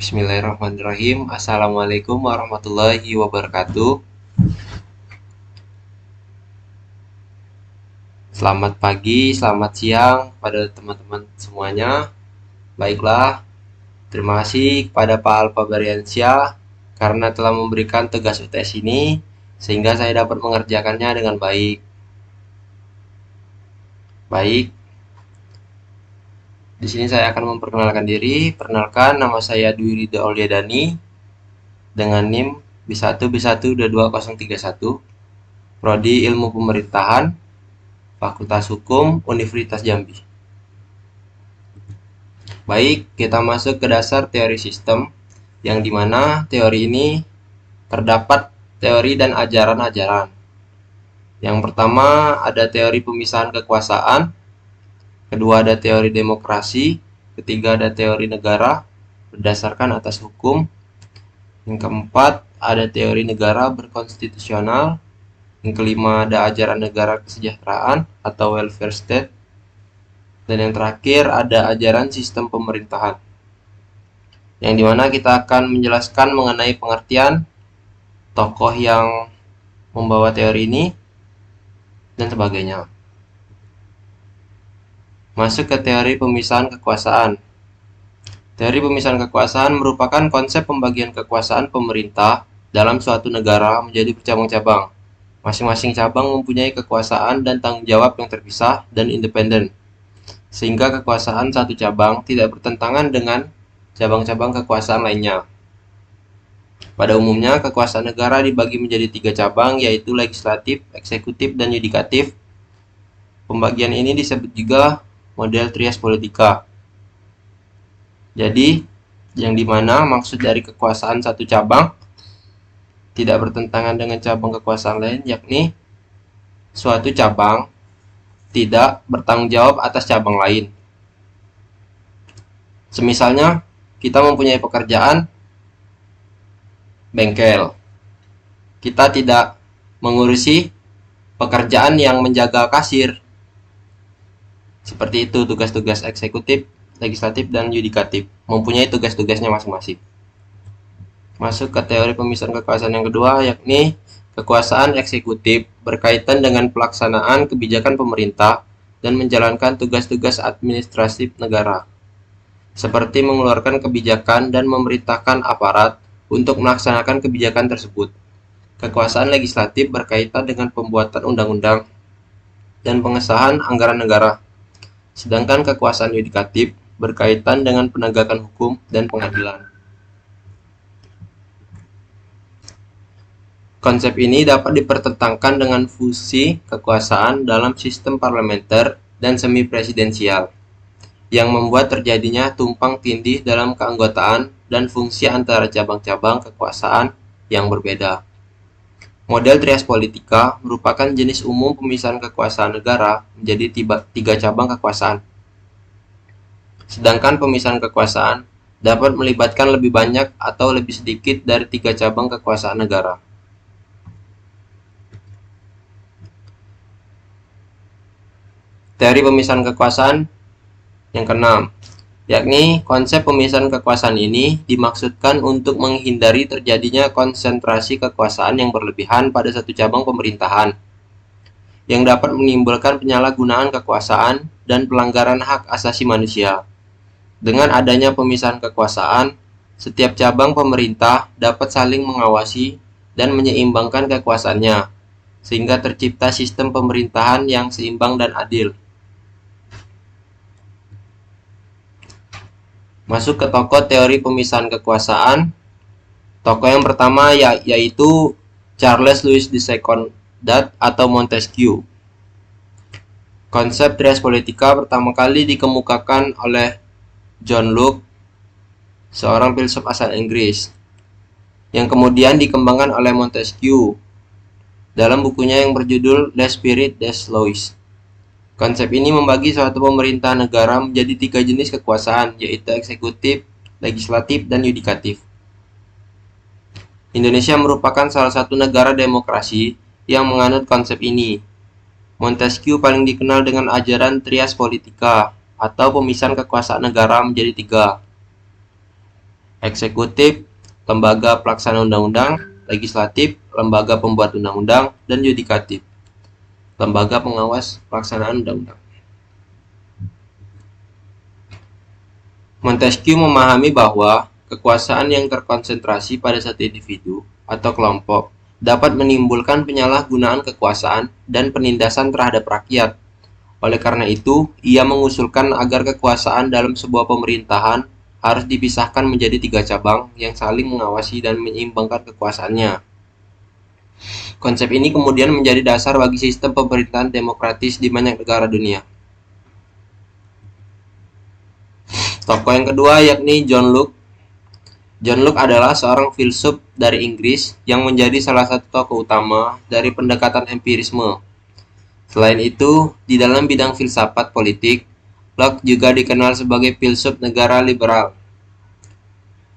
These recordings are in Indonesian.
Bismillahirrahmanirrahim. Assalamualaikum warahmatullahi wabarakatuh. Selamat pagi, selamat siang pada teman-teman semuanya. Baiklah, terima kasih kepada Pak Alfa Bariansyah karena telah memberikan tugas UTS ini sehingga saya dapat mengerjakannya dengan baik. Baik, di sini saya akan memperkenalkan diri. Perkenalkan, nama saya Dwi Ridha Auliadani dengan NIM B1B1222031, Prodi Ilmu Pemerintahan, Fakultas Hukum, Universitas Jambi. Baik, kita masuk ke dasar teori sistem, yang dimana teori ini terdapat teori dan ajaran-ajaran. Yang pertama ada teori pemisahan kekuasaan, kedua ada teori demokrasi, ketiga ada teori negara berdasarkan atas hukum, yang keempat ada teori negara berkonstitusional, yang kelima ada ajaran negara kesejahteraan atau welfare state, dan yang terakhir ada ajaran sistem pemerintahan, yang dimana kita akan menjelaskan mengenai pengertian tokoh yang membawa teori ini dan sebagainya. Masuk ke teori pemisahan kekuasaan. Teori pemisahan kekuasaan merupakan konsep pembagian kekuasaan pemerintah dalam suatu negara menjadi bercabang-cabang. Masing-masing cabang mempunyai kekuasaan dan tanggung jawab yang terpisah dan independen, sehingga kekuasaan satu cabang tidak bertentangan dengan cabang-cabang kekuasaan lainnya. Pada umumnya, kekuasaan negara dibagi menjadi 3 cabang, yaitu legislatif, eksekutif, dan yudikatif. Pembagian ini disebut juga model trias politika. Jadi, yang dimana maksud dari kekuasaan satu cabang tidak bertentangan dengan cabang kekuasaan lain, yakni suatu cabang tidak bertanggung jawab atas cabang lain. Semisalnya, kita mempunyai pekerjaan bengkel. Kita tidak mengurusi pekerjaan yang menjaga kasir. Seperti itu tugas-tugas eksekutif, legislatif, dan yudikatif. Mempunyai tugas-tugasnya masing-masing. Masuk ke teori pemisahan kekuasaan yang kedua, yakni kekuasaan eksekutif berkaitan dengan pelaksanaan kebijakan pemerintah dan menjalankan tugas-tugas administratif negara, seperti mengeluarkan kebijakan dan memerintahkan aparat untuk melaksanakan kebijakan tersebut. Kekuasaan legislatif berkaitan dengan pembuatan undang-undang dan pengesahan anggaran negara, sedangkan kekuasaan yudikatif berkaitan dengan penegakan hukum dan pengadilan. Konsep ini dapat dipertentangkan dengan fungsi kekuasaan dalam sistem parlementer dan semi-presidensial, yang membuat terjadinya tumpang tindih dalam keanggotaan dan fungsi antara cabang-cabang kekuasaan yang berbeda. Model trias politika merupakan jenis umum pemisahan kekuasaan negara menjadi 3 cabang kekuasaan. Sedangkan pemisahan kekuasaan dapat melibatkan lebih banyak atau lebih sedikit dari 3 cabang kekuasaan negara. Teori pemisahan kekuasaan yang keenam, yakni konsep pemisahan kekuasaan ini dimaksudkan untuk menghindari terjadinya konsentrasi kekuasaan yang berlebihan pada satu cabang pemerintahan, yang dapat menimbulkan penyalahgunaan kekuasaan dan pelanggaran hak asasi manusia. Dengan adanya pemisahan kekuasaan, setiap cabang pemerintah dapat saling mengawasi dan menyeimbangkan kekuasaannya, sehingga tercipta sistem pemerintahan yang seimbang dan adil. Masuk ke tokoh teori pemisahan kekuasaan. Tokoh yang pertama yaitu Charles Louis II atau Montesquieu. Konsep trias politika pertama kali dikemukakan oleh John Locke, seorang filsuf asal Inggris, yang kemudian dikembangkan oleh Montesquieu dalam bukunya yang berjudul L'Esprit des Lois. Konsep ini membagi suatu pemerintahan negara menjadi 3 jenis kekuasaan, yaitu eksekutif, legislatif, dan yudikatif. Indonesia merupakan salah satu negara demokrasi yang menganut konsep ini. Montesquieu paling dikenal dengan ajaran trias politika, atau pemisahan kekuasaan negara menjadi 3. eksekutif, lembaga pelaksana undang-undang, legislatif, lembaga pembuat undang-undang, dan yudikatif, lembaga pengawas pelaksanaan undang-undang. Montesquieu memahami bahwa kekuasaan yang terkonsentrasi pada satu individu atau kelompok dapat menimbulkan penyalahgunaan kekuasaan dan penindasan terhadap rakyat. Oleh karena itu, ia mengusulkan agar kekuasaan dalam sebuah pemerintahan harus dipisahkan menjadi 3 cabang yang saling mengawasi dan menyeimbangkan kekuasaannya. Konsep ini kemudian menjadi dasar bagi sistem pemerintahan demokratis di banyak negara dunia. Tokoh yang kedua yakni John Locke. John Locke adalah seorang filsuf dari Inggris yang menjadi salah satu tokoh utama dari pendekatan empirisme. Selain itu, di dalam bidang filsafat politik, Locke juga dikenal sebagai filsuf negara liberal.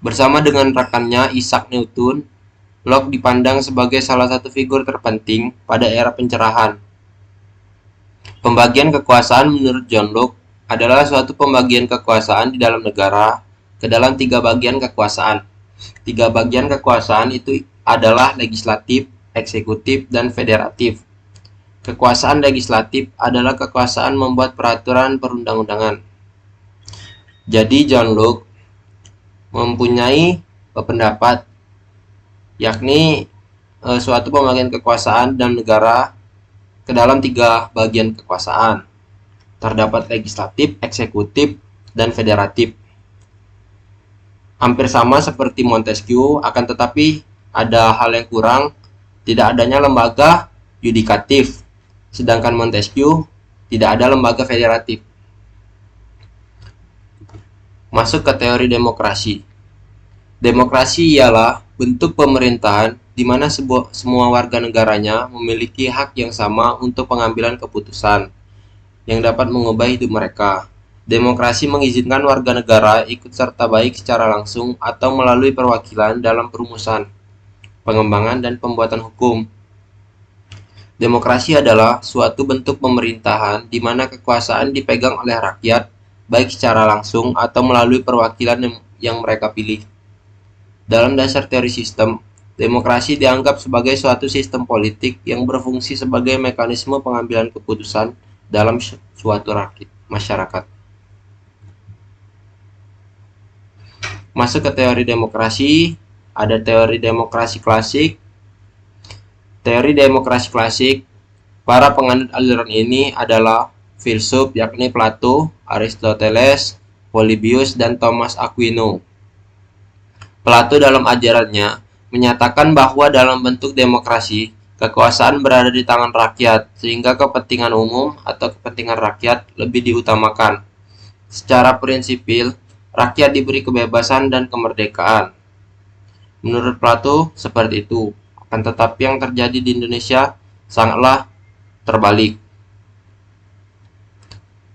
Bersama dengan rekannya Isaac Newton, Locke dipandang sebagai salah satu figur terpenting pada era pencerahan. Pembagian kekuasaan menurut John Locke adalah suatu pembagian kekuasaan di dalam negara ke dalam 3 bagian kekuasaan. 3 bagian kekuasaan itu adalah legislatif, eksekutif, dan federatif. Kekuasaan legislatif adalah kekuasaan membuat peraturan perundang-undangan. Jadi John Locke mempunyai pendapat yakni suatu pembagian kekuasaan dan negara ke dalam 3 bagian kekuasaan. Terdapat legislatif, eksekutif, dan federatif. Hampir sama seperti Montesquieu, akan tetapi ada hal yang kurang, tidak adanya lembaga yudikatif, sedangkan Montesquieu tidak ada lembaga federatif. Masuk ke teori demokrasi. Demokrasi ialah bentuk pemerintahan di mana semua warga negaranya memiliki hak yang sama untuk pengambilan keputusan yang dapat mengubah hidup mereka. Demokrasi mengizinkan warga negara ikut serta baik secara langsung atau melalui perwakilan dalam perumusan, pengembangan, dan pembuatan hukum. Demokrasi adalah suatu bentuk pemerintahan di mana kekuasaan dipegang oleh rakyat baik secara langsung atau melalui perwakilan yang mereka pilih. Dalam dasar teori sistem, demokrasi dianggap sebagai suatu sistem politik yang berfungsi sebagai mekanisme pengambilan keputusan dalam suatu masyarakat. Masuk ke teori demokrasi, ada teori demokrasi klasik. Teori demokrasi klasik, para penganut aliran ini adalah filsuf yakni Plato, Aristoteles, Polybius, dan Thomas Aquino. Plato dalam ajarannya menyatakan bahwa dalam bentuk demokrasi, kekuasaan berada di tangan rakyat, sehingga kepentingan umum atau kepentingan rakyat lebih diutamakan. Secara prinsipil, rakyat diberi kebebasan dan kemerdekaan. Menurut Plato, seperti itu. Akan tetapi yang terjadi di Indonesia sangatlah terbalik.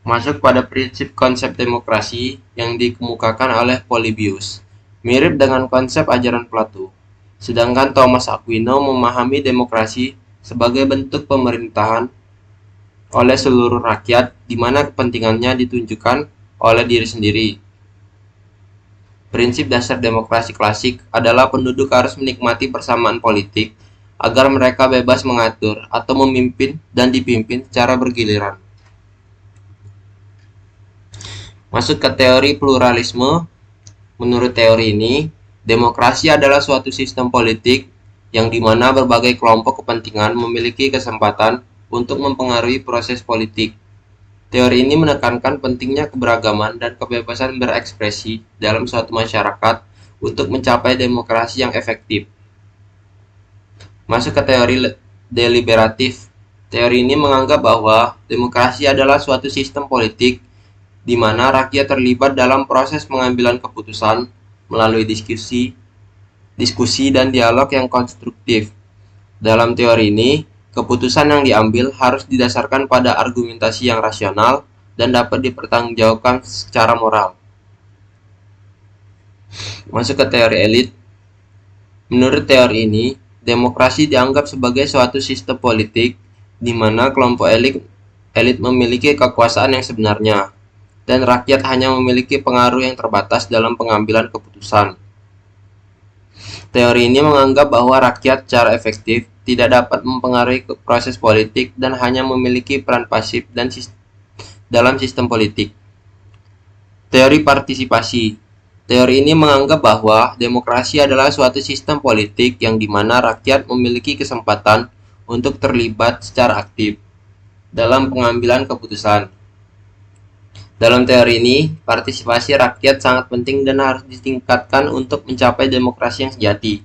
Masuk pada prinsip konsep demokrasi yang dikemukakan oleh Polybius. Mirip dengan konsep ajaran Plato, sedangkan Thomas Aquino memahami demokrasi sebagai bentuk pemerintahan oleh seluruh rakyat di mana kepentingannya ditunjukkan oleh diri sendiri. Prinsip dasar demokrasi klasik adalah penduduk harus menikmati persamaan politik agar mereka bebas mengatur atau memimpin dan dipimpin secara bergiliran. Masuk ke teori pluralisme. Menurut teori ini, demokrasi adalah suatu sistem politik yang dimana berbagai kelompok kepentingan memiliki kesempatan untuk mempengaruhi proses politik. Teori ini menekankan pentingnya keberagaman dan kebebasan berekspresi dalam suatu masyarakat untuk mencapai demokrasi yang efektif. Masuk ke teori deliberatif. Teori ini menganggap bahwa demokrasi adalah suatu sistem politik di mana rakyat terlibat dalam proses pengambilan keputusan melalui diskusi dan dialog yang konstruktif. Dalam teori ini, keputusan yang diambil harus didasarkan pada argumentasi yang rasional dan dapat dipertanggungjawabkan secara moral. Masuk ke teori elit. Menurut teori ini, demokrasi dianggap sebagai suatu sistem politik di mana kelompok elit memiliki kekuasaan yang sebenarnya, dan rakyat hanya memiliki pengaruh yang terbatas dalam pengambilan keputusan. Teori ini menganggap bahwa rakyat secara efektif tidak dapat mempengaruhi proses politik dan hanya memiliki peran pasif dalam sistem politik. Teori partisipasi. Teori ini menganggap bahwa demokrasi adalah suatu sistem politik yang dimana rakyat memiliki kesempatan untuk terlibat secara aktif dalam pengambilan keputusan. Dalam teori ini, partisipasi rakyat sangat penting dan harus ditingkatkan untuk mencapai demokrasi yang sejati.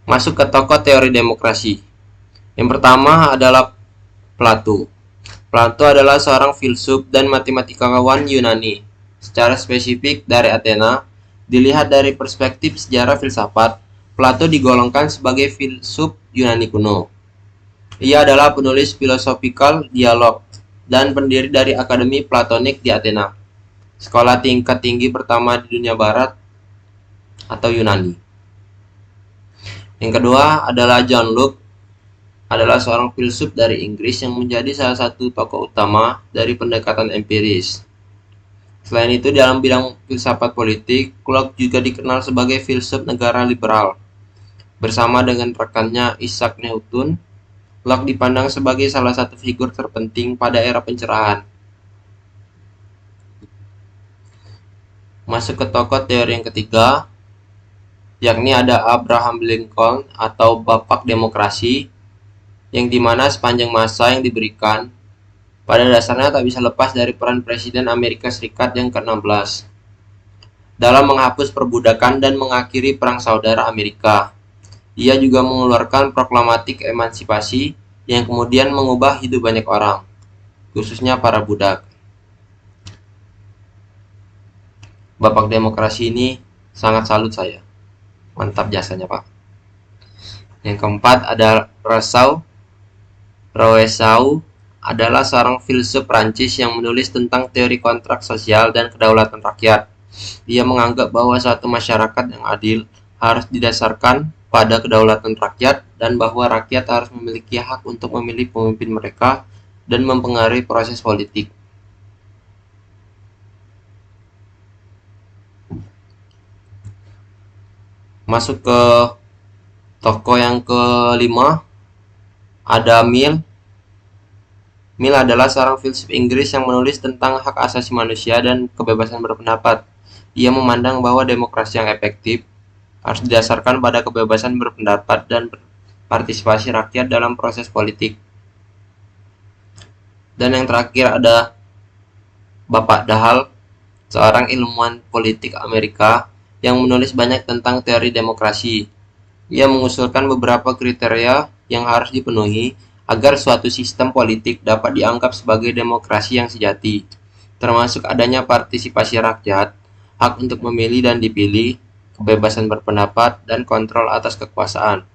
Masuk ke tokoh teori demokrasi. Yang pertama adalah Plato. Plato adalah seorang filsuf dan matematikawan Yunani. Secara spesifik dari Athena, dilihat dari perspektif sejarah filsafat, Plato digolongkan sebagai filsuf Yunani kuno. Ia adalah penulis Philosophical Dialogue dan pendiri dari Akademi Platonik di Athena, sekolah tingkat tinggi pertama di dunia barat atau Yunani. Yang kedua adalah John Locke, adalah seorang filsuf dari Inggris yang menjadi salah satu tokoh utama dari pendekatan empiris. Selain itu, dalam bidang filsafat politik, Locke juga dikenal sebagai filsuf negara liberal. Bersama dengan rekannya Isaac Newton, Locke dipandang sebagai salah satu figur terpenting pada era pencerahan. Masuk ke tokoh teori yang ketiga, yakni ada Abraham Lincoln atau Bapak Demokrasi, yang dimana sepanjang masa yang diberikan, pada dasarnya tak bisa lepas dari peran Presiden Amerika Serikat yang ke-16 dalam menghapus perbudakan dan mengakhiri Perang Saudara Amerika. Ia juga mengeluarkan proklamatik emansipasi yang kemudian mengubah hidup banyak orang, khususnya para budak. Bapak Demokrasi ini sangat salut saya. Mantap jasanya, Pak. Yang keempat ada Rousseau adalah seorang filsuf Prancis yang menulis tentang teori kontrak sosial dan kedaulatan rakyat. Ia menganggap bahwa suatu masyarakat yang adil harus didasarkan pada kedaulatan rakyat dan bahwa rakyat harus memiliki hak untuk memilih pemimpin mereka dan mempengaruhi proses politik. Masuk ke tokoh yang kelima, ada Mill. Mill adalah seorang filsuf Inggris yang menulis tentang hak asasi manusia dan kebebasan berpendapat. Ia memandang bahwa demokrasi yang efektif harus didasarkan pada kebebasan berpendapat dan partisipasi rakyat dalam proses politik. Dan yang terakhir ada Bapak Dahal, seorang ilmuwan politik Amerika yang menulis banyak tentang teori demokrasi. Ia mengusulkan beberapa kriteria yang harus dipenuhi agar suatu sistem politik dapat dianggap sebagai demokrasi yang sejati, termasuk adanya partisipasi rakyat, hak untuk memilih dan dipilih, kebebasan berpendapat, dan kontrol atas kekuasaan.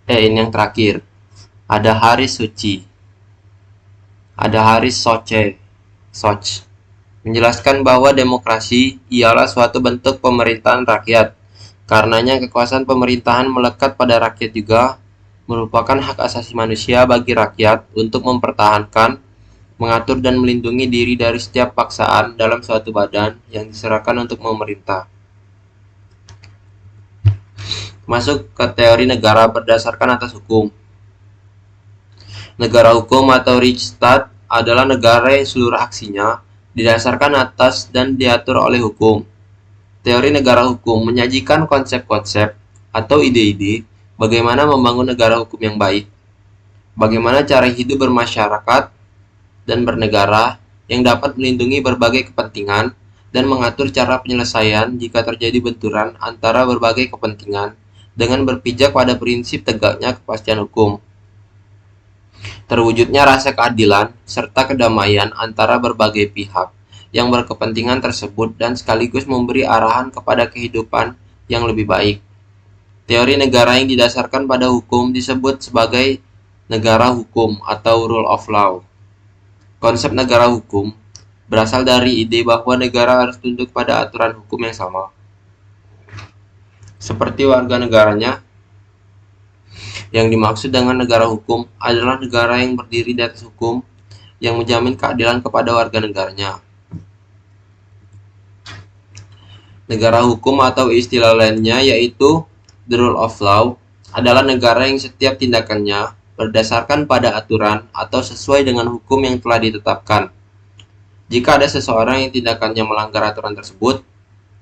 Ini yang terakhir. Ada Haris Soch, menjelaskan bahwa demokrasi ialah suatu bentuk pemerintahan rakyat. Karenanya kekuasaan pemerintahan melekat pada rakyat juga merupakan hak asasi manusia bagi rakyat untuk mempertahankan, mengatur dan melindungi diri dari setiap paksaan dalam suatu badan yang diserahkan untuk memerintah. Masuk ke teori negara berdasarkan atas hukum. Negara hukum atau Rechtsstaat adalah negara yang seluruh aksinya didasarkan atas dan diatur oleh hukum. Teori negara hukum menyajikan konsep-konsep atau ide-ide bagaimana membangun negara hukum yang baik, bagaimana cara hidup bermasyarakat dan bernegara yang dapat melindungi berbagai kepentingan dan mengatur cara penyelesaian jika terjadi benturan antara berbagai kepentingan dengan berpijak pada prinsip tegaknya kepastian hukum. Terwujudnya rasa keadilan serta kedamaian antara berbagai pihak yang berkepentingan tersebut dan sekaligus memberi arahan kepada kehidupan yang lebih baik. Teori negara yang didasarkan pada hukum disebut sebagai negara hukum atau rule of law. Konsep negara hukum berasal dari ide bahwa negara harus tunduk pada aturan hukum yang sama, seperti warga negaranya. Yang dimaksud dengan negara hukum adalah negara yang berdiri di atas hukum yang menjamin keadilan kepada warga negaranya. Negara hukum atau istilah lainnya yaitu the rule of law adalah negara yang setiap tindakannya berdasarkan pada aturan atau sesuai dengan hukum yang telah ditetapkan. Jika ada seseorang yang tindakannya melanggar aturan tersebut,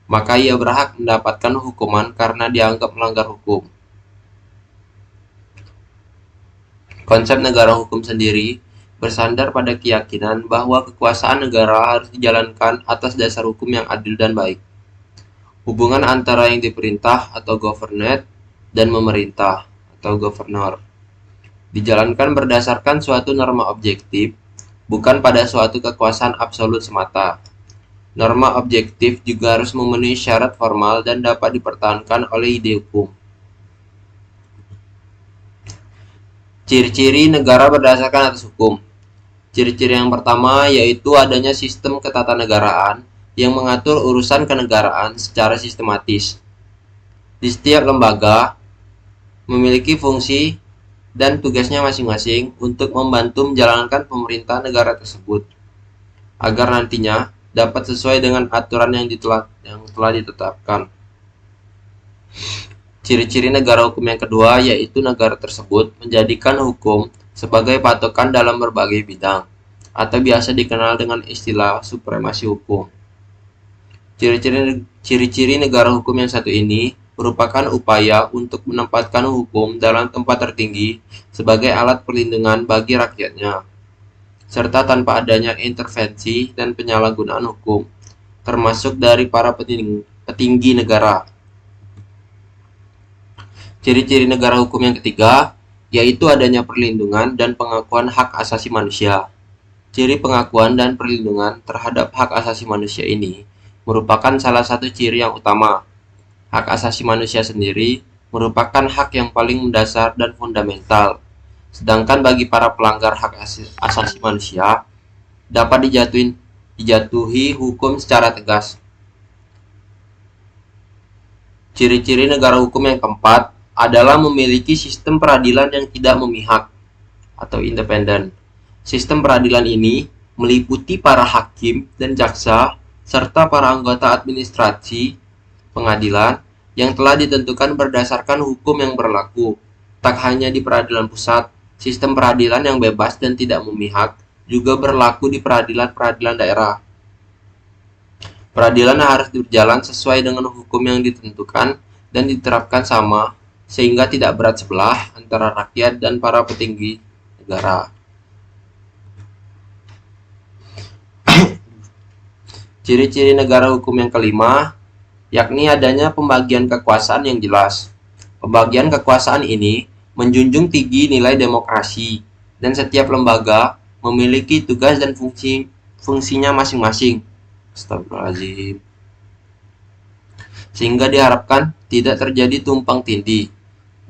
maka ia berhak mendapatkan hukuman karena dianggap melanggar hukum. Konsep negara hukum sendiri bersandar pada keyakinan bahwa kekuasaan negara harus dijalankan atas dasar hukum yang adil dan baik. Hubungan antara yang diperintah atau governed dan memerintah atau governor dijalankan berdasarkan suatu norma objektif, bukan pada suatu kekuasaan absolut semata. Norma objektif juga harus memenuhi syarat formal dan dapat dipertahankan oleh ide hukum. Ciri-ciri negara berdasarkan atas hukum. Ciri-ciri yang pertama yaitu adanya sistem ketatanegaraan yang mengatur urusan kenegaraan secara sistematis. Di setiap lembaga memiliki fungsi dan tugasnya masing-masing untuk membantu menjalankan pemerintah negara tersebut, agar nantinya dapat sesuai dengan aturan yang telah ditetapkan. Ciri-ciri negara hukum yang kedua yaitu negara tersebut menjadikan hukum sebagai patokan dalam berbagai bidang, atau biasa dikenal dengan istilah supremasi hukum. Ciri-ciri negara hukum yang satu ini merupakan upaya untuk menempatkan hukum dalam tempat tertinggi sebagai alat perlindungan bagi rakyatnya, serta tanpa adanya intervensi dan penyalahgunaan hukum, termasuk dari para petinggi negara. Ciri-ciri negara hukum yang ketiga yaitu adanya perlindungan dan pengakuan hak asasi manusia. Ciri pengakuan dan perlindungan terhadap hak asasi manusia ini merupakan salah satu ciri yang utama. Hak asasi manusia sendiri merupakan hak yang paling mendasar dan fundamental. Sedangkan bagi para pelanggar hak asasi manusia dapat dijatuhi hukum secara tegas. Ciri-ciri negara hukum yang keempat adalah memiliki sistem peradilan yang tidak memihak atau independen. Sistem peradilan ini meliputi para hakim dan jaksa serta para anggota administrasi pengadilan yang telah ditentukan berdasarkan hukum yang berlaku. Tak hanya di peradilan pusat, sistem peradilan yang bebas dan tidak memihak juga berlaku di peradilan-peradilan daerah. Peradilan harus berjalan sesuai dengan hukum yang ditentukan dan diterapkan sama, sehingga tidak berat sebelah antara rakyat dan para petinggi negara. Ciri-ciri negara hukum yang kelima, yakni adanya pembagian kekuasaan yang jelas. Pembagian kekuasaan ini menjunjung tinggi nilai demokrasi, dan setiap lembaga memiliki tugas dan fungsinya masing-masing. Astagfirullahaladzim. Sehingga diharapkan tidak terjadi tumpang tindih.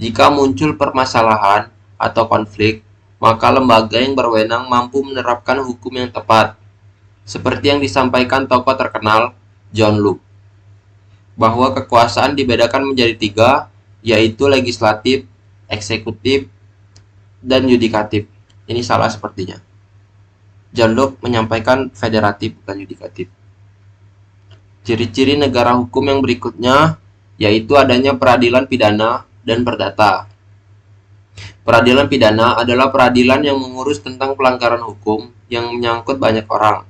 Jika muncul permasalahan atau konflik, maka lembaga yang berwenang mampu menerapkan hukum yang tepat. Seperti yang disampaikan tokoh terkenal John Locke, bahwa kekuasaan dibedakan menjadi tiga, yaitu legislatif, eksekutif, dan yudikatif. Ini salah sepertinya. John Locke menyampaikan federatif bukan yudikatif. Ciri-ciri negara hukum yang berikutnya yaitu adanya peradilan pidana dan perdata. Peradilan pidana adalah peradilan yang mengurus tentang pelanggaran hukum yang menyangkut banyak orang.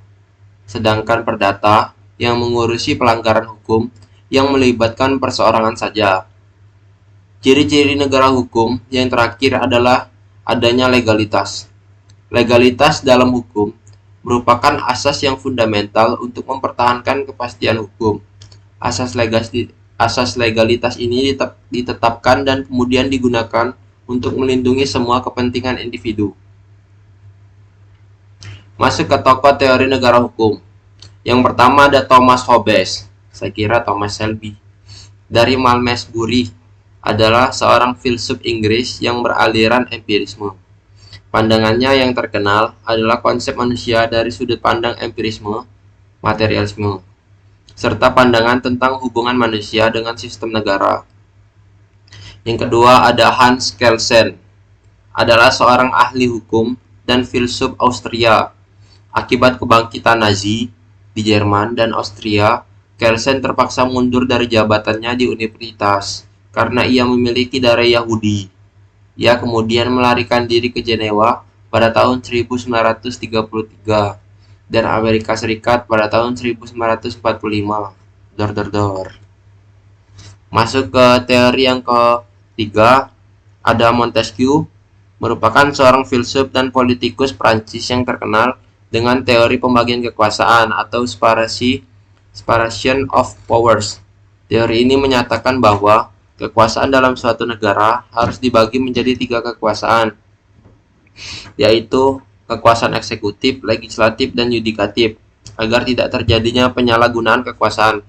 Sedangkan perdata yang mengurusi pelanggaran hukum yang melibatkan perseorangan saja. Ciri-ciri negara hukum yang terakhir adalah adanya legalitas. Legalitas dalam hukum merupakan asas yang fundamental untuk mempertahankan kepastian hukum. Asas legalitas ini ditetapkan dan kemudian digunakan untuk melindungi semua kepentingan individu. Masuk ke tokoh teori negara hukum. Yang pertama ada Thomas Hobbes. Saya kira Thomas Shelby. Dari Malmesbury, adalah seorang filsuf Inggris yang beraliran empirisme. Pandangannya yang terkenal adalah konsep manusia dari sudut pandang empirisme, materialisme, serta pandangan tentang hubungan manusia dengan sistem negara. Yang kedua ada Hans Kelsen, adalah seorang ahli hukum dan filsuf Austria. Akibat kebangkitan Nazi di Jerman dan Austria, Kelsen terpaksa mundur dari jabatannya di universitas karena ia memiliki darah Yahudi. Ia kemudian melarikan diri ke Jenewa pada tahun 1933 dan Amerika Serikat pada tahun 1945. Dor dor dor. Masuk ke teori yang ketiga, ada Montesquieu, merupakan seorang filsuf dan politikus Prancis yang terkenal dengan teori pembagian kekuasaan atau separation of powers. Teori ini menyatakan bahwa kekuasaan dalam suatu negara harus dibagi menjadi 3 kekuasaan, yaitu kekuasaan eksekutif, legislatif, dan yudikatif, agar tidak terjadinya penyalahgunaan kekuasaan.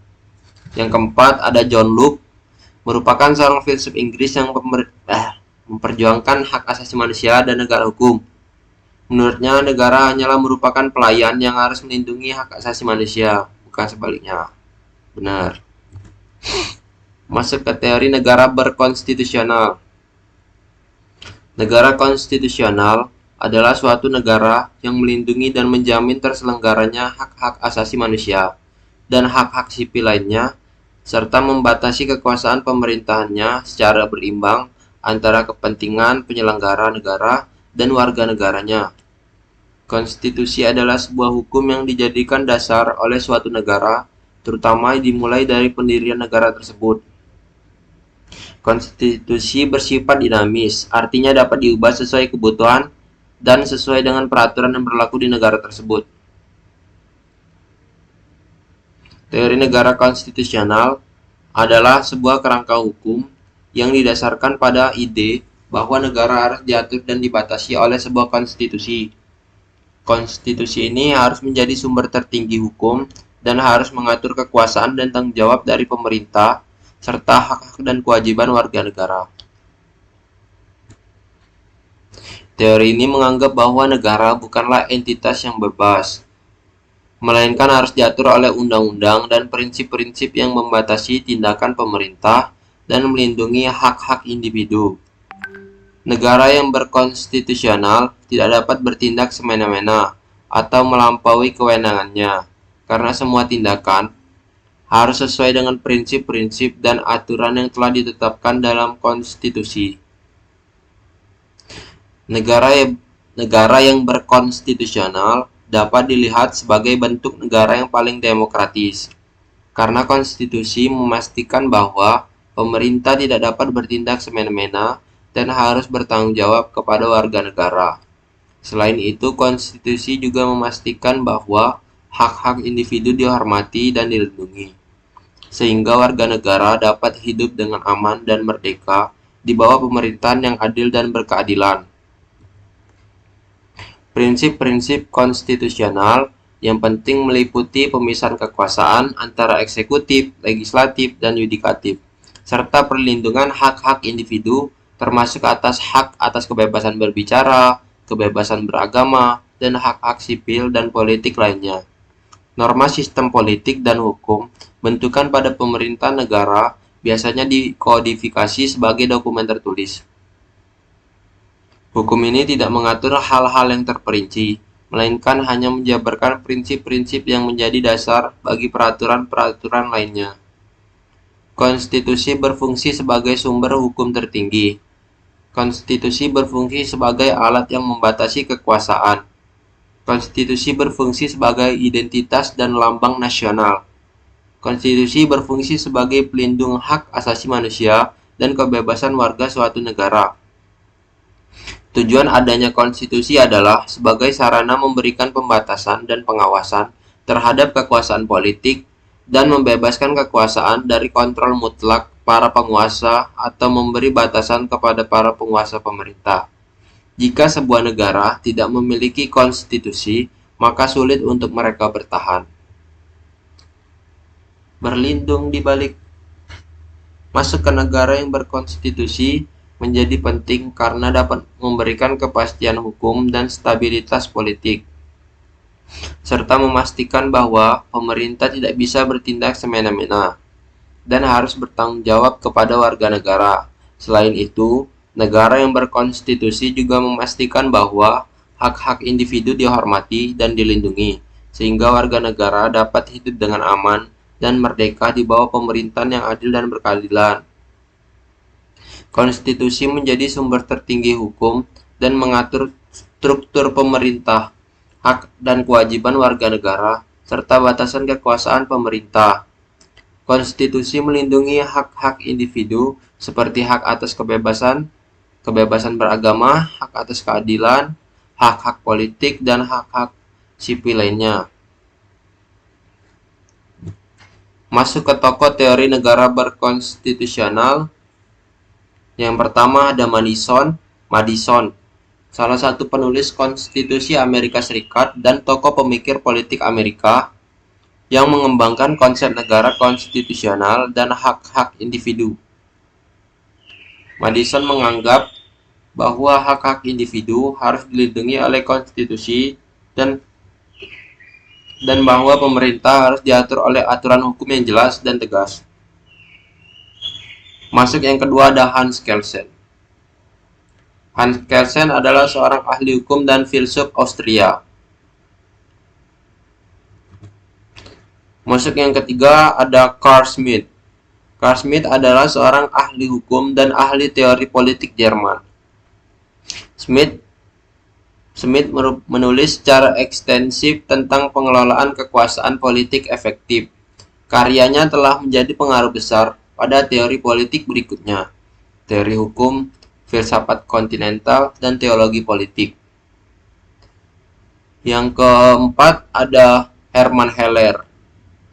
Yang keempat, ada John Locke, merupakan seorang filsuf Inggris yang memperjuangkan hak asasi manusia dan negara hukum. Menurutnya, negara hanyalah merupakan pelayan yang harus melindungi hak asasi manusia, bukan sebaliknya. Benar. Masuk ke teori negara berkonstitusional. Negara konstitusional adalah suatu negara yang melindungi dan menjamin terselenggaranya hak-hak asasi manusia dan hak-hak sipil lainnya, serta membatasi kekuasaan pemerintahannya secara berimbang antara kepentingan penyelenggara negara dan warga negaranya. Konstitusi adalah sebuah hukum yang dijadikan dasar oleh suatu negara, terutama dimulai dari pendirian negara tersebut. Konstitusi bersifat dinamis, artinya dapat diubah sesuai kebutuhan dan sesuai dengan peraturan yang berlaku di negara tersebut. Teori negara konstitusional adalah sebuah kerangka hukum yang didasarkan pada ide bahwa negara harus diatur dan dibatasi oleh sebuah konstitusi. Konstitusi ini harus menjadi sumber tertinggi hukum dan harus mengatur kekuasaan dan tanggung jawab dari pemerintah serta hak-hak dan kewajiban warga negara. Teori ini menganggap bahwa negara bukanlah entitas yang bebas, melainkan harus diatur oleh undang-undang dan prinsip-prinsip yang membatasi tindakan pemerintah dan melindungi hak-hak individu. Negara yang berkonstitusional tidak dapat bertindak semena-mena atau melampaui kewenangannya, karena semua tindakan harus sesuai dengan prinsip-prinsip dan aturan yang telah ditetapkan dalam konstitusi. Negara yang berkonstitusional dapat dilihat sebagai bentuk negara yang paling demokratis, karena konstitusi memastikan bahwa pemerintah tidak dapat bertindak semena-mena dan harus bertanggung jawab kepada warga negara. Selain itu, konstitusi juga memastikan bahwa hak-hak individu dihormati dan dilindungi, sehingga warga negara dapat hidup dengan aman dan merdeka di bawah pemerintahan yang adil dan berkeadilan. Prinsip-prinsip konstitusional yang penting meliputi pemisahan kekuasaan antara eksekutif, legislatif, dan yudikatif, serta perlindungan hak-hak individu termasuk hak atas kebebasan berbicara, kebebasan beragama, dan hak-hak sipil dan politik lainnya. Norma sistem politik dan hukum bentukan pada pemerintah negara biasanya dikodifikasi sebagai dokumen tertulis. Hukum ini tidak mengatur hal-hal yang terperinci, melainkan hanya menjabarkan prinsip-prinsip yang menjadi dasar bagi peraturan-peraturan lainnya. Konstitusi berfungsi sebagai sumber hukum tertinggi. Konstitusi berfungsi sebagai alat yang membatasi kekuasaan. Konstitusi berfungsi sebagai identitas dan lambang nasional. Konstitusi berfungsi sebagai pelindung hak asasi manusia dan kebebasan warga suatu negara. Tujuan adanya konstitusi adalah sebagai sarana memberikan pembatasan dan pengawasan terhadap kekuasaan politik dan membebaskan kekuasaan dari kontrol mutlak para penguasa atau memberi batasan kepada para penguasa pemerintah. Jika sebuah negara tidak memiliki konstitusi, maka sulit untuk mereka bertahan. Berlindung di balik. Masuk ke negara yang berkonstitusi menjadi penting karena dapat memberikan kepastian hukum dan stabilitas politik, serta memastikan bahwa pemerintah tidak bisa bertindak semena-mena dan harus bertanggung jawab kepada warga negara. Selain itu, negara yang berkonstitusi juga memastikan bahwa hak-hak individu dihormati dan dilindungi, sehingga warga negara dapat hidup dengan aman dan merdeka di bawah pemerintahan yang adil dan berkeadilan. Konstitusi menjadi sumber tertinggi hukum dan mengatur struktur pemerintah, hak dan kewajiban warga negara, serta batasan kekuasaan pemerintah. Konstitusi melindungi hak-hak individu seperti hak atas kebebasan, kebebasan beragama, hak atas keadilan, hak-hak politik, dan hak-hak sipil lainnya. Masuk ke tokoh teori negara berkonstitusional. Yang pertama ada Madison, salah satu penulis konstitusi Amerika Serikat dan tokoh pemikir politik Amerika yang mengembangkan konsep negara konstitusional dan hak-hak individu. Madison menganggap bahwa hak-hak individu harus dilindungi oleh konstitusi dan bahwa pemerintah harus diatur oleh aturan hukum yang jelas dan tegas. Masuk yang kedua ada Hans Kelsen. Hans Kelsen adalah seorang ahli hukum dan filsuf Austria. Masuk yang ketiga ada Carl Schmitt. Carl Schmitt adalah seorang ahli hukum dan ahli teori politik Jerman. Schmitt menulis secara ekstensif tentang pengelolaan kekuasaan politik efektif. Karyanya telah menjadi pengaruh besar pada teori politik berikutnya, teori hukum, filsafat kontinental, dan teologi politik. Yang keempat ada Hermann Heller.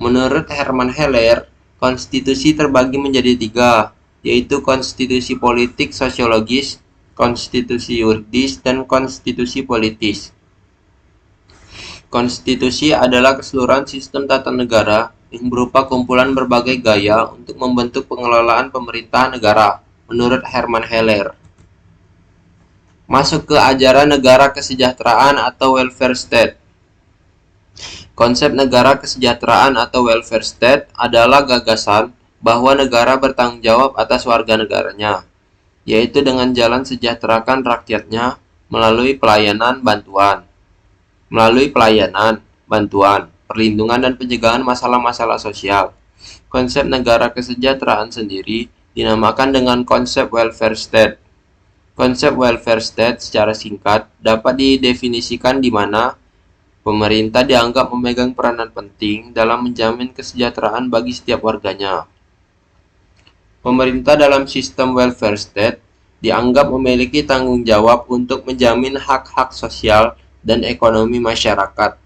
Menurut Hermann Heller, konstitusi terbagi menjadi 3, yaitu konstitusi politik sosiologis, konstitusi yuridis, dan konstitusi politis. Konstitusi adalah keseluruhan sistem tata negara yang berupa kumpulan berbagai gaya untuk membentuk pengelolaan pemerintahan negara, menurut Hermann Heller. Masuk ke ajaran negara kesejahteraan atau welfare state. Konsep negara kesejahteraan atau welfare state adalah gagasan bahwa negara bertanggung jawab atas warga negaranya, yaitu dengan jalan sejahterakan rakyatnya melalui pelayanan, bantuan, perlindungan dan pencegahan masalah-masalah sosial. Konsep negara kesejahteraan sendiri dinamakan dengan konsep welfare state. Konsep welfare state secara singkat dapat didefinisikan di mana pemerintah dianggap memegang peranan penting dalam menjamin kesejahteraan bagi setiap warganya. Pemerintah dalam sistem welfare state dianggap memiliki tanggung jawab untuk menjamin hak-hak sosial dan ekonomi masyarakat,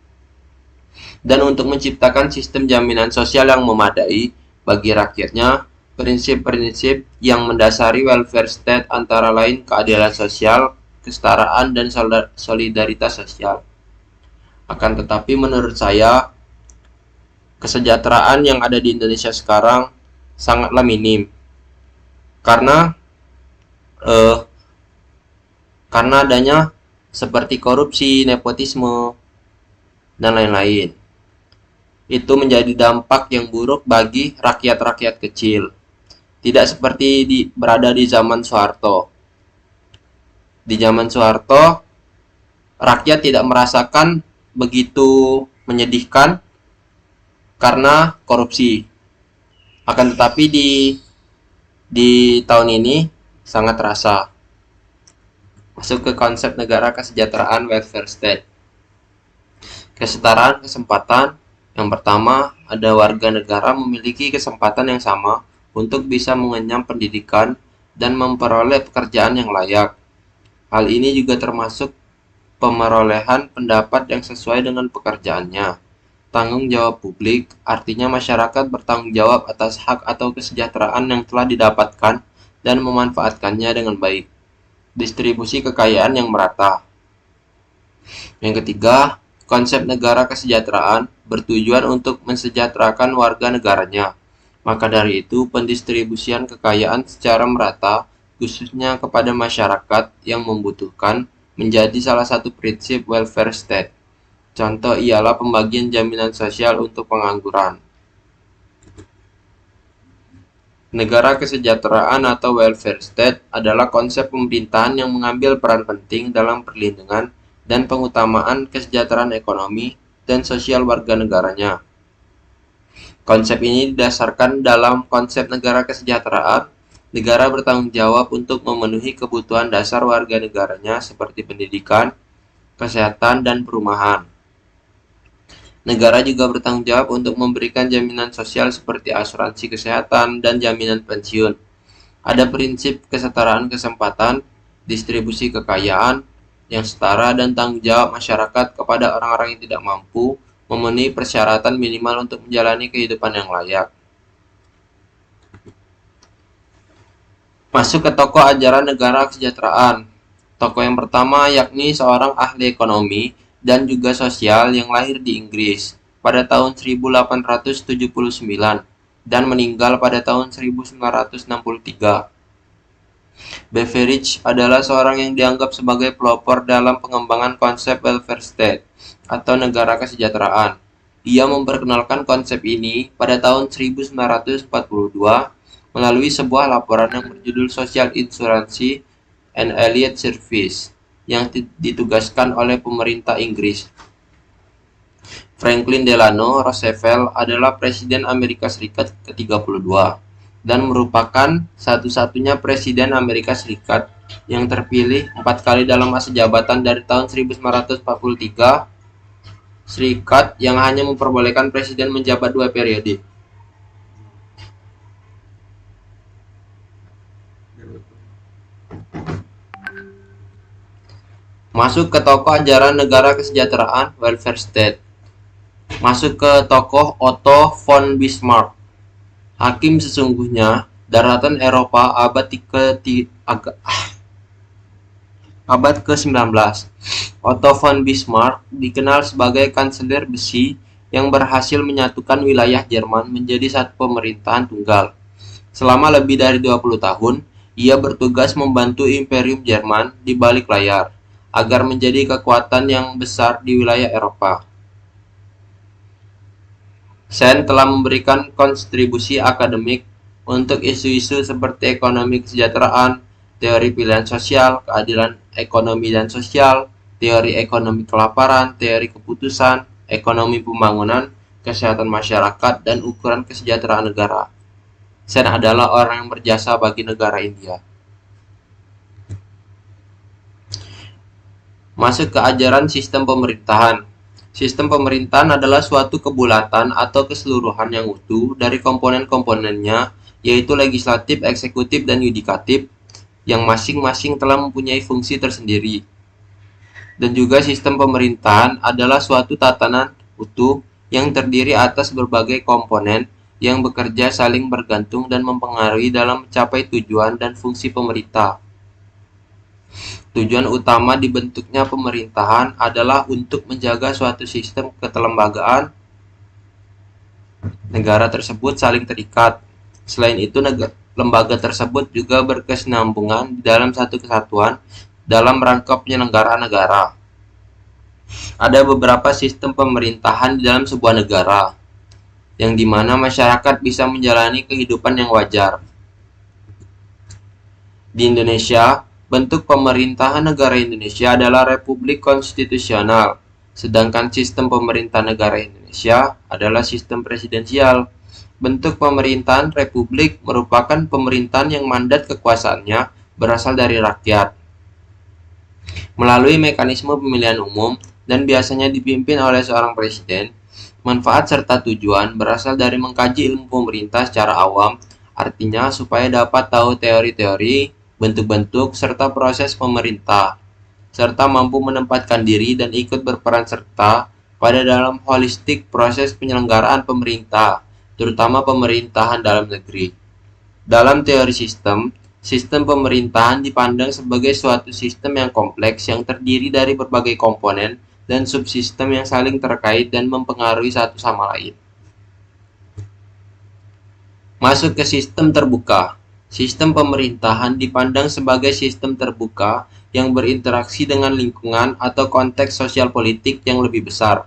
dan untuk menciptakan sistem jaminan sosial yang memadai bagi rakyatnya. Prinsip-prinsip yang mendasari welfare state antara lain keadilan sosial, kesetaraan, dan solidaritas sosial. Akan tetapi menurut saya, kesejahteraan yang ada di Indonesia sekarang sangatlah minim. Karena adanya seperti korupsi, nepotisme, dan lain-lain. Itu menjadi dampak yang buruk bagi rakyat-rakyat kecil. Tidak seperti berada di zaman Soeharto. Di zaman Soeharto, rakyat tidak merasakan begitu menyedihkan karena korupsi. Akan tetapi di tahun ini sangat terasa. Masuk ke konsep negara kesejahteraan welfare state. Kesetaraan kesempatan. Yang pertama, ada warga negara memiliki kesempatan yang sama untuk bisa mengenyam pendidikan dan memperoleh pekerjaan yang layak. Hal ini juga termasuk pemerolehan pendapat yang sesuai dengan pekerjaannya. Tanggung jawab publik artinya masyarakat bertanggung jawab atas hak atau kesejahteraan yang telah didapatkan dan memanfaatkannya dengan baik. Distribusi kekayaan yang merata. Yang ketiga, konsep negara kesejahteraan bertujuan untuk mensejahterakan warga negaranya. Maka dari itu, pendistribusian kekayaan secara merata, khususnya kepada masyarakat yang membutuhkan, menjadi salah satu prinsip welfare state. Contoh ialah pembagian jaminan sosial untuk pengangguran. Negara kesejahteraan atau welfare state adalah konsep pemerintahan yang mengambil peran penting dalam perlindungan dan pengutamaan kesejahteraan ekonomi dan sosial warga negaranya. Konsep ini didasarkan dalam konsep negara kesejahteraan. Negara bertanggung jawab untuk memenuhi kebutuhan dasar warga negaranya seperti pendidikan, kesehatan, dan perumahan. Negara juga bertanggung jawab untuk memberikan jaminan sosial seperti asuransi kesehatan dan jaminan pensiun. Ada prinsip kesetaraan kesempatan, distribusi kekayaan yang setara, dan tanggung jawab masyarakat kepada orang-orang yang tidak mampu memenuhi persyaratan minimal untuk menjalani kehidupan yang layak. Masuk ke tokoh ajaran negara kesejahteraan. Tokoh yang pertama yakni seorang ahli ekonomi dan juga sosial yang lahir di Inggris pada tahun 1879 dan meninggal pada tahun 1963. Beveridge adalah seorang yang dianggap sebagai pelopor dalam pengembangan konsep welfare state atau negara kesejahteraan. Ia memperkenalkan konsep ini pada tahun 1942 melalui sebuah laporan yang berjudul Social Insurance and Allied Service yang ditugaskan oleh pemerintah Inggris. Franklin Delano Roosevelt adalah Presiden Amerika Serikat ke-32 dan merupakan satu-satunya Presiden Amerika Serikat yang terpilih 4 kali dalam masa jabatan dari tahun 1943 Serikat yang hanya memperbolehkan presiden menjabat 2 periode. Masuk ke tokoh ajaran negara kesejahteraan welfare state. Masuk ke tokoh Otto von Bismarck. Hakim sesungguhnya daratan Eropa abad ke-19. Otto von Bismarck dikenal sebagai kanselir besi yang berhasil menyatukan wilayah Jerman menjadi satu pemerintahan tunggal. Selama lebih dari 20 tahun, ia bertugas membantu Imperium Jerman di balik layar agar menjadi kekuatan yang besar di wilayah Eropa. Sen telah memberikan kontribusi akademik untuk isu-isu seperti ekonomi kesejahteraan, teori pilihan sosial, keadilan ekonomi dan sosial, teori ekonomi kelaparan, teori keputusan, ekonomi pembangunan, kesehatan masyarakat, dan ukuran kesejahteraan negara. Sen adalah orang yang berjasa bagi negara India. Masuk ke ajaran sistem pemerintahan. Sistem pemerintahan adalah suatu kebulatan atau keseluruhan yang utuh dari komponen-komponennya, yaitu legislatif, eksekutif, dan yudikatif, yang masing-masing telah mempunyai fungsi tersendiri. Dan juga sistem pemerintahan adalah suatu tatanan utuh yang terdiri atas berbagai komponen yang bekerja saling bergantung dan mempengaruhi dalam mencapai tujuan dan fungsi pemerintah. Tujuan utama dibentuknya pemerintahan adalah untuk menjaga suatu sistem kelembagaan negara tersebut saling terikat. Selain itu, lembaga tersebut juga berkesinambungan di dalam satu kesatuan dalam rangka penyelenggaraan negara. Ada beberapa sistem pemerintahan di dalam sebuah negara, yang dimana masyarakat bisa menjalani kehidupan yang wajar. Di Indonesia, bentuk pemerintahan negara Indonesia adalah Republik Konstitusional, sedangkan sistem pemerintah negara Indonesia adalah sistem presidensial. Bentuk pemerintahan republik merupakan pemerintahan yang mandat kekuasaannya berasal dari rakyat melalui mekanisme pemilihan umum dan biasanya dipimpin oleh seorang presiden. Manfaat serta tujuan berasal dari mengkaji ilmu pemerintah secara awam, artinya supaya dapat tahu teori-teori, bentuk-bentuk, serta proses pemerintah, serta mampu menempatkan diri dan ikut berperan serta pada dalam holistik proses penyelenggaraan pemerintah, terutama pemerintahan dalam negeri. Dalam teori sistem, sistem pemerintahan dipandang sebagai suatu sistem yang kompleks yang terdiri dari berbagai komponen dan subsistem yang saling terkait dan mempengaruhi satu sama lain. Masuk ke sistem terbuka. Sistem pemerintahan dipandang sebagai sistem terbuka yang berinteraksi dengan lingkungan atau konteks sosial politik yang lebih besar,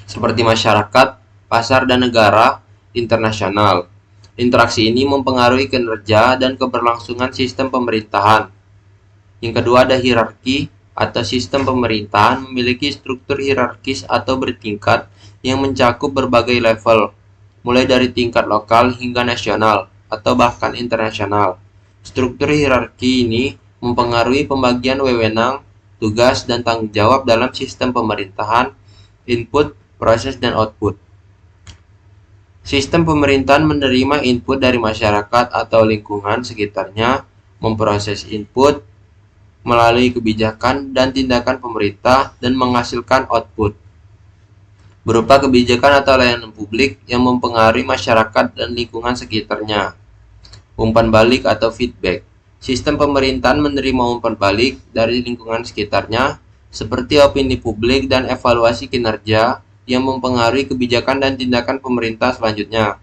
seperti masyarakat, pasar, dan negara internasional. Interaksi ini mempengaruhi kinerja dan keberlangsungan sistem pemerintahan. Yang kedua ada hierarki atau sistem pemerintahan memiliki struktur hierarkis atau bertingkat yang mencakup berbagai level. mulai dari tingkat lokal hingga nasional atau bahkan internasional. Struktur hierarki ini mempengaruhi pembagian wewenang, tugas, dan tanggung jawab dalam sistem pemerintahan, input, proses, dan output. Sistem pemerintahan menerima input dari masyarakat atau lingkungan sekitarnya, memproses input melalui kebijakan dan tindakan pemerintah, dan menghasilkan output berupa kebijakan atau layanan publik yang mempengaruhi masyarakat dan lingkungan sekitarnya. Umpan balik atau feedback. Sistem pemerintahan menerima umpan balik dari lingkungan sekitarnya, seperti opini publik dan evaluasi kinerja yang mempengaruhi kebijakan dan tindakan pemerintah selanjutnya.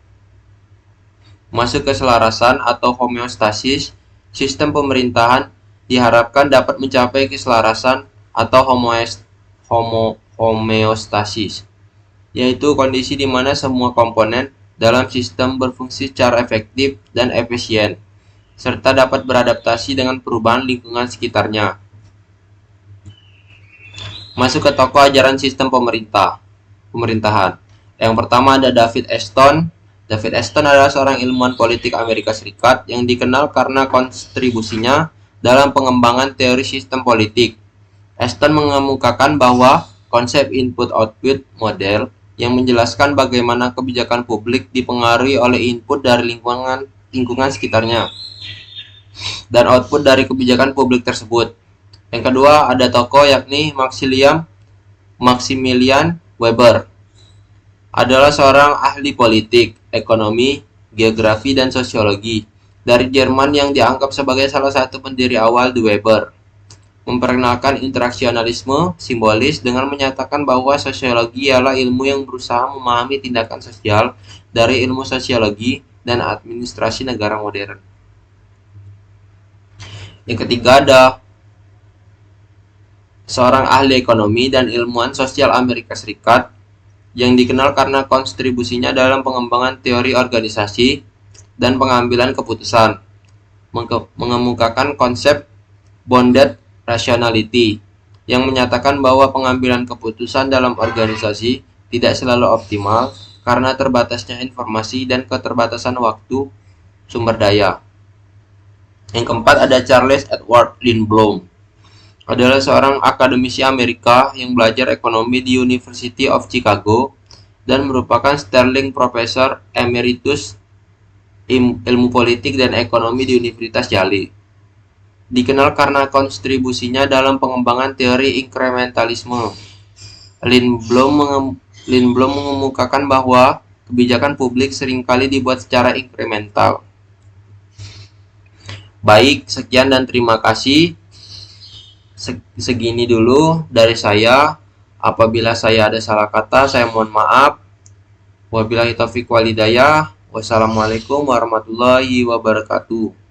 Masuk keselarasan atau homeostasis. Sistem pemerintahan diharapkan dapat mencapai keselarasan atau homeostasis, yaitu kondisi di mana semua komponen dalam sistem berfungsi secara efektif dan efisien, serta dapat beradaptasi dengan perubahan lingkungan sekitarnya. Masuk ke tokoh ajaran sistem pemerintahan. Yang pertama ada David Aston. David Aston adalah seorang ilmuwan politik Amerika Serikat yang dikenal karena kontribusinya dalam pengembangan teori sistem politik. Aston mengemukakan bahwa konsep input-output model yang menjelaskan bagaimana kebijakan publik dipengaruhi oleh input dari lingkungan sekitarnya dan output dari kebijakan publik tersebut. Yang kedua ada tokoh yakni Maximilian Weber. Adalah seorang ahli politik, ekonomi, geografi, dan sosiologi dari Jerman yang dianggap sebagai salah satu pendiri awal di Weber. Memperkenalkan interaksionalisme simbolis dengan menyatakan bahwa sosiologi ialah ilmu yang berusaha memahami tindakan sosial dari ilmu sosiologi dan administrasi negara modern. Yang ketiga ada seorang ahli ekonomi dan ilmuwan sosial Amerika Serikat yang dikenal karena kontribusinya dalam pengembangan teori organisasi dan pengambilan keputusan, mengemukakan konsep bounded rationality yang menyatakan bahwa pengambilan keputusan dalam organisasi tidak selalu optimal karena terbatasnya informasi dan keterbatasan waktu sumber daya. Yang keempat ada Charles Edward Lindblom. Adalah seorang akademisi Amerika yang belajar ekonomi di University of Chicago dan merupakan Sterling Professor Emeritus ilmu politik dan ekonomi di Universitas Yale. Dikenal karena kontribusinya dalam pengembangan teori inkrementalisme. Lindblom mengemukakan bahwa kebijakan publik seringkali dibuat secara inkremental. Baik, sekian dan terima kasih. Segini dulu dari saya. Apabila saya ada salah kata, saya mohon maaf. Wabillahi taufiq wal hidayah. Wassalamualaikum warahmatullahi wabarakatuh.